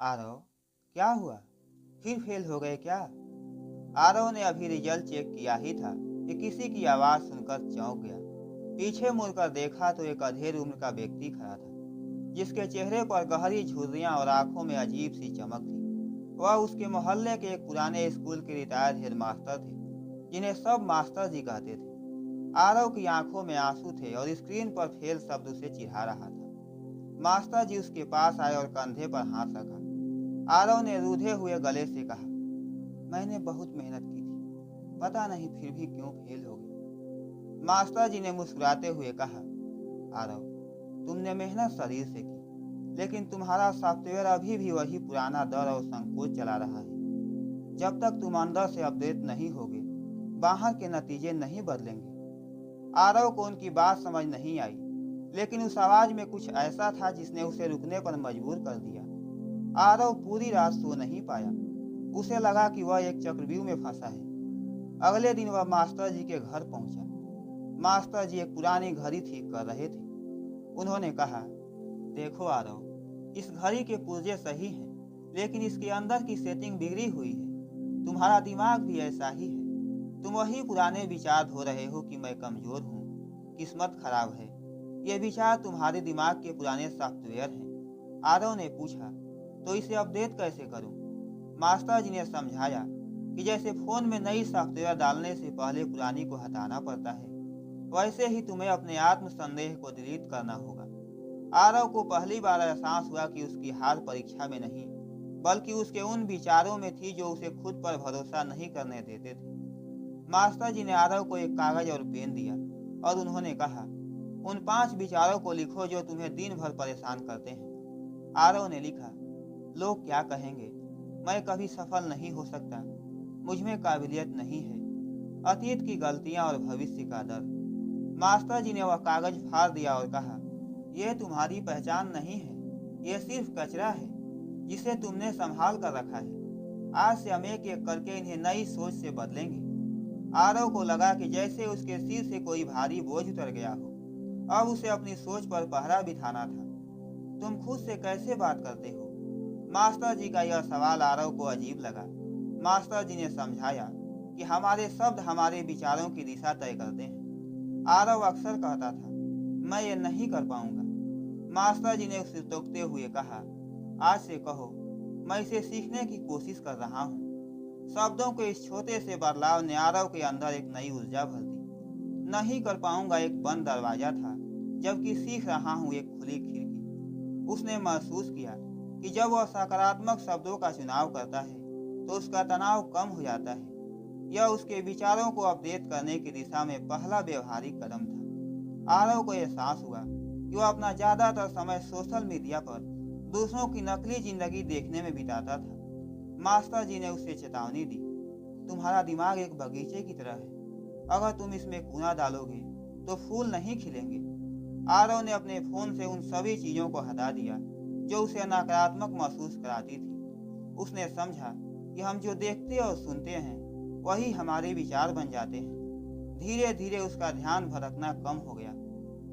आरव, क्या हुआ? फिर फेल हो गए क्या? आरव ने अभी रिजल्ट चेक किया ही था कि किसी की आवाज सुनकर चौंक गया। पीछे मुड़कर देखा तो एक अधेड़ उम्र का व्यक्ति खड़ा था, जिसके चेहरे पर गहरी झुर्रियां और आंखों में अजीब सी चमक थी। वह उसके मोहल्ले के एक पुराने स्कूल के रिटायर्ड हेडमास्टर थे, जिन्हें सब मास्टर जी कहते थे। आरव की आंखों में आंसू थे और स्क्रीन पर फेल शब्द उसे चिढ़ा रहा था। मास्टर जी उसके पास आए और कंधे पर हाथ रखा। आरव ने रूधे हुए गले से कहा, मैंने बहुत मेहनत की थी, पता नहीं फिर भी क्यों फेल हो गई। मास्टर जी ने मुस्कुराते हुए कहा, आरव, तुमने मेहनत शरीर से की, लेकिन तुम्हारा सॉफ्टवेयर अभी भी वही पुराना डर और संकोच चला रहा है। जब तक तुम अंदर से अपडेट नहीं होगे, बाहर के नतीजे नहीं बदलेंगे। आरव को उनकी बात समझ नहीं आई, लेकिन उस आवाज में कुछ ऐसा था जिसने उसे रुकने पर मजबूर कर दिया। आरव पूरी रात सो नहीं पाया। उसे लगा कि वह एक चक्रव्यूह में फंसा है। अगले दिन वह मास्टर जी के घर पहुंचा। मास्टर जी एक पुरानी घड़ी ठीक कर रहे थे। उन्होंने कहा, देखो आरव, इस घड़ी के पुर्जे सही हैं, लेकिन इसके अंदर की सेटिंग बिगड़ी हुई है। तुम्हारा दिमाग भी ऐसा ही है। तुम वही पुराने विचार धो रहे हो कि मैं कमजोर हूँ, किस्मत खराब है। ये विचार तुम्हारे दिमाग के पुराने सॉफ्टवेयर हैं। आरव ने पूछा, तो इसे अपडेट कैसे करूं? मास्टर जी ने समझाया कि जैसे फोन में नई सॉफ्टवेयर डालने से पहले पुरानी को हटाना पड़ता है, वैसे ही तुम्हें अपने आत्म संदेह को डिलीट करना होगा। आरव को पहली बार एहसास हुआ कि उसकी हार परीक्षा में नहीं, बल्कि उसके उन विचारों में थी जो उसे खुद पर भरोसा नहीं करने देते थे। मास्टर जी ने आरव को एक कागज और पेन दिया और उन्होंने कहा, उन 5 विचारों को लिखो जो तुम्हें दिन भर परेशान करते हैं। आरव ने लिखा, लोग क्या कहेंगे, मैं कभी सफल नहीं हो सकता, मुझमें काबिलियत नहीं है, अतीत की गलतियां और भविष्य का डर। मास्टर जी ने वह कागज फाड़ दिया और कहा, यह तुम्हारी पहचान नहीं है, यह सिर्फ कचरा है जिसे तुमने संभाल कर रखा है। आज से हम एक एक करके इन्हें नई सोच से बदलेंगे। आरव को लगा कि जैसे उसके सिर से कोई भारी बोझ उतर गया हो। अब उसे अपनी सोच पर पहरा बिठाना था। तुम खुद से कैसे बात करते हो? मास्टर जी का यह सवाल आरव को अजीब लगा। मास्टर जी ने समझाया कि हमारे शब्द हमारे विचारों की दिशा तय करते हैं। आरव अक्सर कहता था, मैं ये नहीं कर पाऊंगा। मास्टर जी ने उसे टोकते हुए कहा, आज से कहो, मैं इसे सीखने की कोशिश कर रहा हूँ। शब्दों के इस छोटे से बदलाव ने आरव के अंदर एक नई ऊर्जा भर दी। नहीं कर पाऊंगा एक बंद दरवाजा था, जबकि सीख रहा हूँ एक खुली खिड़की। उसने महसूस किया कि जब वह सकारात्मक शब्दों का चुनाव करता है तो उसका तनाव कम हो जाता है। यह उसके विचारों को अपडेट करने की दिशा में पहला व्यवहारिक कदम था। आरव को एहसास हुआ कि वह अपना ज्यादातर समय सोशल मीडिया पर दूसरों की नकली जिंदगी देखने में बिताता था। मास्टर जी ने उसे चेतावनी दी, तुम्हारा दिमाग एक बगीचे की तरह है, अगर तुम इसमें कूड़ा डालोगे तो फूल नहीं खिलेंगे। आरव ने अपने फोन से उन सभी चीजों को हटा दिया जो उसे नकारात्मक महसूस कराती थी। उसने समझा कि हम जो देखते और सुनते हैं वही हमारे विचार बन जाते हैं। धीरे धीरे उसका ध्यान भटकना कम हो गया।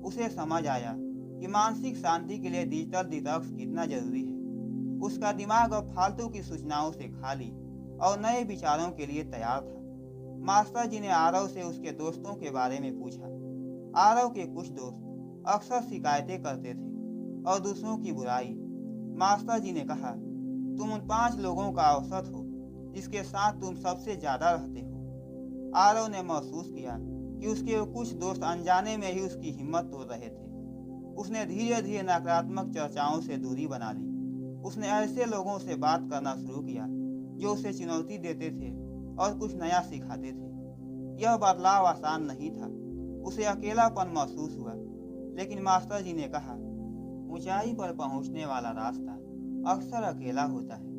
उसे समझ आया कि मानसिक शांति के लिए डिजिटल डिटॉक्स कितना जरूरी है। उसका दिमाग अब फालतू की सूचनाओं से खाली और नए विचारों के लिए तैयार था। मास्टर जी ने आरव से उसके दोस्तों के बारे में पूछा। आरव के कुछ दोस्त अक्सर शिकायतें करते थे और दूसरों की बुराई। मास्टर जी ने कहा, तुम उन 5 लोगों का औसत हो जिसके साथ तुम सबसे ज्यादा रहते हो। आरव ने महसूस किया कि उसके कुछ दोस्त अनजाने में ही उसकी हिम्मत तोड़ रहे थे। उसने धीरे धीरे नकारात्मक चर्चाओं से दूरी बना ली। उसने ऐसे लोगों से बात करना शुरू किया जो उसे चुनौती देते थे और कुछ नया सिखाते थे। यह बदलाव आसान नहीं था। उसे अकेलापन महसूस हुआ, लेकिन मास्टर जी ने कहा, ऊंचाई पर पहुंचने वाला रास्ता अक्सर अकेला होता है।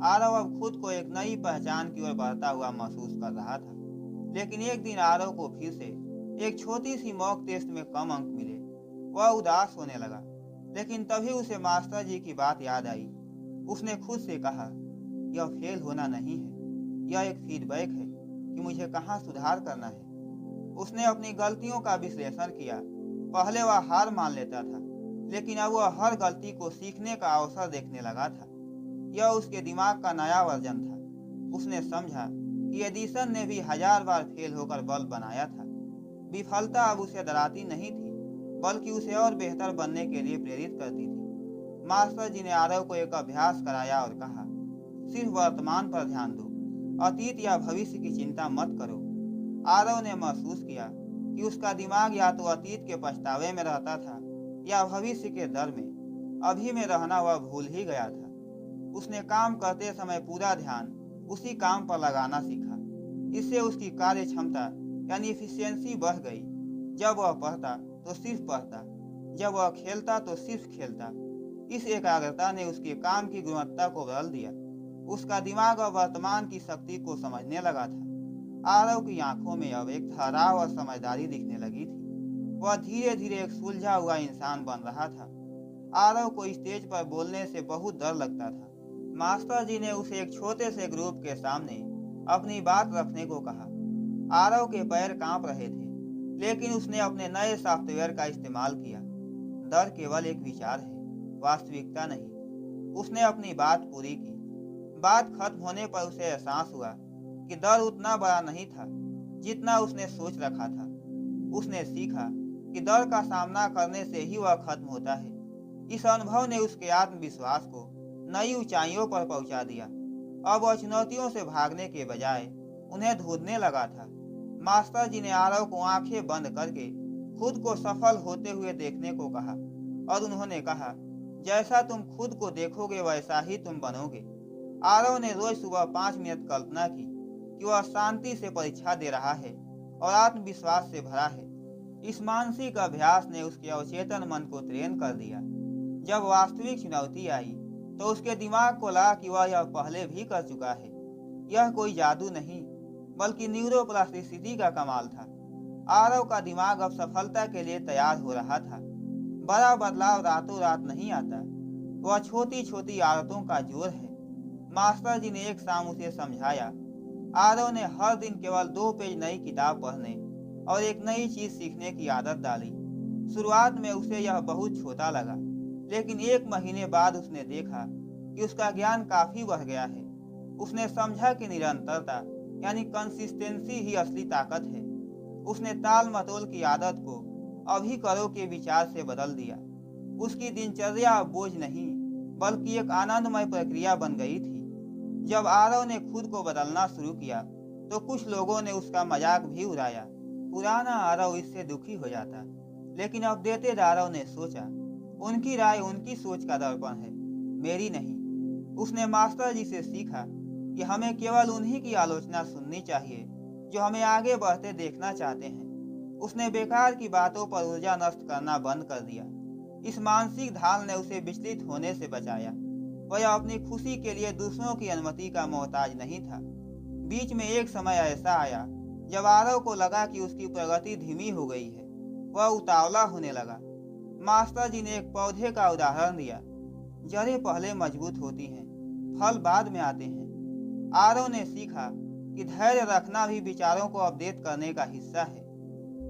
आरव अब खुद को एक नई पहचान की ओर बढ़ता हुआ महसूस कर रहा था। लेकिन एक दिन आरव को फिर से एक छोटी सी मॉक टेस्ट में कम अंक मिले। वह उदास होने लगा, लेकिन तभी उसे मास्टर जी की बात याद आई। उसने खुद से कहा, यह फेल होना नहीं है, यह एक फीडबैक है कि मुझे कहाँ सुधार करना है। उसने अपनी गलतियों का विश्लेषण किया। पहले वह हार मान लेता था, लेकिन अब वह हर गलती को सीखने का अवसर देखने लगा था। यह उसके दिमाग का नया वर्जन था। उसने समझा कि एडिसन ने भी 1000 बार फेल होकर बल्ब बनाया था। विफलता अब उसे डराती नहीं थी, बल्कि उसे और बेहतर बनने के लिए प्रेरित करती थी। मास्टर जी ने आरव को एक अभ्यास कराया और कहा, सिर्फ वर्तमान पर ध्यान दो, अतीत या भविष्य की चिंता मत करो। आरव ने महसूस किया कि उसका दिमाग या तो अतीत के पछतावे में रहता था या भविष्य के डर में। अभी में रहना वह भूल ही गया था। उसने काम करते समय पूरा ध्यान उसी काम पर लगाना सीखा। इससे उसकी कार्य क्षमता यानी इफिशियंसी बढ़ गई। जब वह पढ़ता तो सिर्फ पढ़ता, जब वह खेलता तो सिर्फ खेलता। इस एकाग्रता ने उसके काम की गुणवत्ता को बदल दिया। उसका दिमाग अब वर्तमान की शक्ति को समझने लगा था। आरव की आंखों में अब एक ठहराव और समझदारी दिखने लगी थी। वह धीरे धीरे एक सुलझा हुआ इंसान बन रहा था। आरव को स्टेज पर बोलने से बहुत डर लगता था। मास्टर जी ने उसे एक छोटे से ग्रुप के सामने अपनी बात रखने को कहा। आरव के पैर कांप रहे थे, लेकिन उसने अपने नए सॉफ्टवेयर का इस्तेमाल किया। डर केवल एक विचार है, वास्तविकता नहीं। उसने अपनी बात पूरी की। बात खत्म होने पर उसे एहसास हुआ कि डर उतना बड़ा नहीं था जितना उसने सोच रखा था। उसने सीखा कि डर का सामना करने से ही वह खत्म होता है। इस अनुभव ने उसके आत्मविश्वास को नई ऊंचाइयों पर पहुंचा दिया। अब वह चुनौतियों से भागने के बजाय उन्हें ढूंढने लगा था। मास्टर जी ने आरव को आंखें बंद करके खुद को सफल होते हुए देखने को कहा और उन्होंने कहा, जैसा तुम खुद को देखोगे वैसा ही तुम बनोगे। आरव ने रोज सुबह 5 मिनट कल्पना की कि वह शांति से परीक्षा दे रहा है और आत्मविश्वास से भरा है। इस मानसिक अभ्यास ने उसके अवचेतन मन को ट्रेन कर दिया। जब वास्तविक चुनौती आई तो उसके दिमाग को लगा कि वह यह पहले भी कर चुका है। यह कोई जादू नहीं, बल्कि न्यूरोप्लास्टिसिटी का कमाल था। आरव का दिमाग अब सफलता के लिए तैयार हो रहा था। बड़ा बदलाव रातों रात नहीं आता, वह छोटी छोटी आदतों का जोर है। मास्टर जी ने एक शाम उसे समझाया। आरव ने हर दिन केवल 2 पेज नई किताब पढ़ने और एक नई चीज सीखने की आदत डाली। शुरुआत में उसे यह बहुत छोटा लगा, लेकिन 1 महीने बाद उसने देखा कि उसका ज्ञान काफी बढ़ गया है। उसने समझा कि निरंतरता यानी कंसिस्टेंसी ही असली ताकत है। उसने ताल मटोल की आदत को अभी करो के विचार से बदल दिया। उसकी दिनचर्या अब बोझ नहीं, बल्कि एक आनंदमय प्रक्रिया बन गई थी। जब आरव ने खुद को बदलना शुरू किया तो कुछ लोगों ने उसका मजाक भी उड़ाया। पुराना आरव इससे दुखी हो जाता, लेकिन अपडेटेड आरव ने सोचा, उनकी राय उनकी सोच का दर्पण है, मेरी नहीं। उसने मास्टर जी से सीखा कि हमें केवल उन्हीं की आलोचना सुननी चाहिए जो हमें आगे बढ़ते देखना चाहते हैं। उसने बेकार की बातों पर ऊर्जा नष्ट करना बंद कर दिया। इस मानसिक ढाल ने उसे विचलित होने से बचाया। वह अपनी खुशी के लिए दूसरों की अनुमति का मोहताज नहीं था। बीच में एक समय ऐसा आया जब आरव को लगा कि उसकी प्रगति धीमी हो गई है। वह उतावला होने लगा। मास्टर जी ने एक पौधे का उदाहरण दिया। जड़ें पहले मजबूत होती हैं, फल बाद में आते हैं। आरव ने सीखा कि धैर्य रखना भी विचारों को अपडेट करने का हिस्सा है।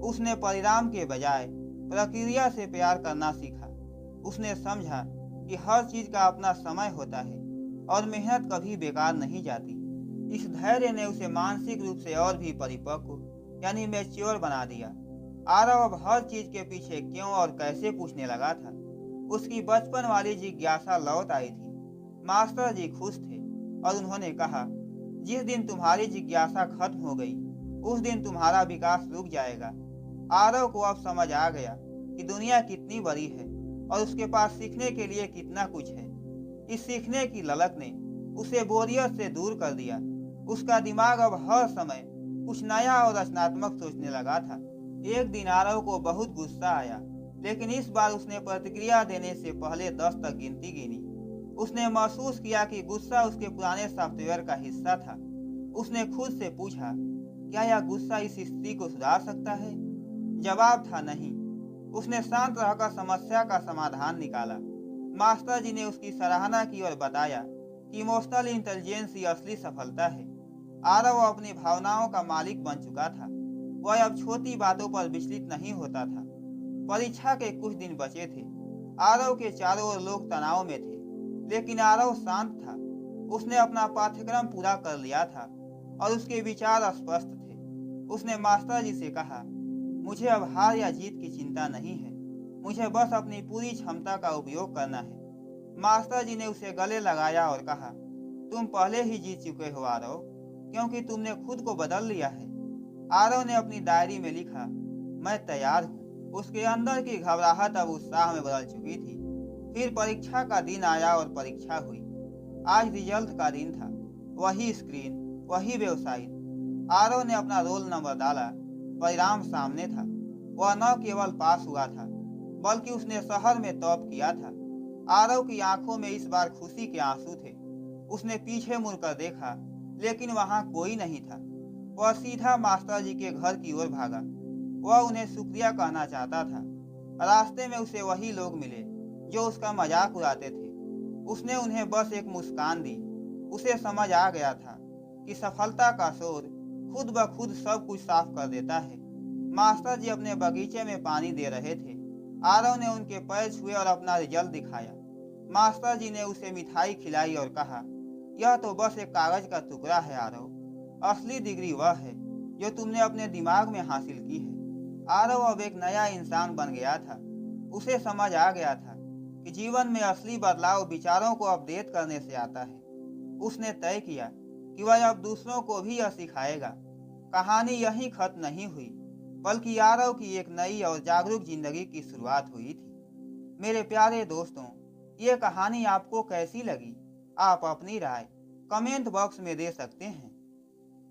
उसने परिणाम के बजाय प्रक्रिया से प्यार करना सीखा। उसने समझा कि हर चीज का अपना समय होता है और मेहनत कभी बेकार नहीं जाती। इस धैर्य ने उसे मानसिक रूप से और भी परिपक्व यानी मैच्योर बना दिया। आरव अब हर चीज के पीछे क्यों और कैसे पूछने लगा था। उसकी बचपन वाली जिज्ञासा लौट आई थी। मास्टर जी खुश थे और उन्होंने कहा, जिस दिन तुम्हारी जिज्ञासा खत्म हो गई उस दिन तुम्हारा विकास रुक जाएगा। आरव को अब समझ आ गया कि दुनिया कितनी बड़ी है और उसके पास सीखने के लिए कितना कुछ है। इस सीखने की ललक ने उसे बोरियत से दूर कर दिया। उसका दिमाग अब हर समय कुछ नया और रचनात्मक सोचने लगा था। एक दिन आरव को बहुत गुस्सा आया, लेकिन इस बार उसने प्रतिक्रिया देने से पहले 10 तक गिनती गिनी। उसने महसूस किया कि गुस्सा उसके पुराने सॉफ्टवेयर का हिस्सा था। उसने खुद से पूछा, क्या यह गुस्सा इस स्थिति को सुधार सकता है? जवाब था नहीं। उसने शांत रहकर समस्या का समाधान निकाला। मास्टर जी ने उसकी सराहना की और बताया कि इमोशनल इंटेलिजेंस ही असली सफलता है। आरव अपनी भावनाओं का मालिक बन चुका था। वह अब छोटी बातों पर विचलित नहीं होता था। परीक्षा के कुछ दिन बचे थे। आरव के चारों ओर लोग तनाव में थे, लेकिन आरव शांत था। उसने अपना पाठ्यक्रम पूरा कर लिया था और उसके विचार स्पष्ट थे। उसने मास्टर जी से कहा, मुझे अब हार या जीत की चिंता नहीं है, मुझे बस अपनी पूरी क्षमता का उपयोग करना है। मास्टर जी ने उसे गले लगाया और कहा, तुम पहले ही जीत चुके हो आरव, क्योंकि तुमने खुद को बदल लिया है। आरव ने अपनी डायरी में लिखा, मैं तैयार हूँ। उसके अंदर की घबराहट अब उत्साह में बदल चुकी थी। फिर परीक्षा का दिन आया और परीक्षा हुई। आज रिजल्ट का दिन था। वही स्क्रीन, वही वेबसाइट। आरव ने अपना रोल नंबर डाला। परिणाम सामने था। वह न केवल पास हुआ था, बल्कि उसने शहर में टॉप किया था। आरव की आंखों में इस बार खुशी के आंसू थे। उसने पीछे मुड़कर देखा, लेकिन वहां कोई नहीं था। वह सीधा मास्टर जी के घर की ओर भागा। वह उन्हें शुक्रिया कहना चाहता था। रास्ते में उसे वही लोग मिले जो उसका मजाक उड़ाते थे। उसने उन्हें बस एक मुस्कान दी। उसे समझ आ गया था कि सफलता का शोर खुद ब खुद सब कुछ साफ कर देता है। मास्टर जी अपने बगीचे में पानी दे रहे थे। आरव ने उनके पैर छुए और अपना रिजल्ट दिखाया। मास्टर जी ने उसे मिठाई खिलाई और कहा, यह तो बस एक कागज का टुकड़ा है आरव, असली डिग्री वह है जो तुमने अपने दिमाग में हासिल की है। आरव अब एक नया इंसान बन गया था। उसे समझ आ गया था कि जीवन में असली बदलाव विचारों को अपडेट करने से आता है। उसने तय किया कि वह अब दूसरों को भी यह सिखाएगा। कहानी यहीं खत्म नहीं हुई, बल्कि आरव की एक नई और जागरूक जिंदगी की शुरुआत हुई थी। मेरे प्यारे दोस्तों, ये कहानी आपको कैसी लगी? आप अपनी राय कमेंट बॉक्स में दे सकते हैं।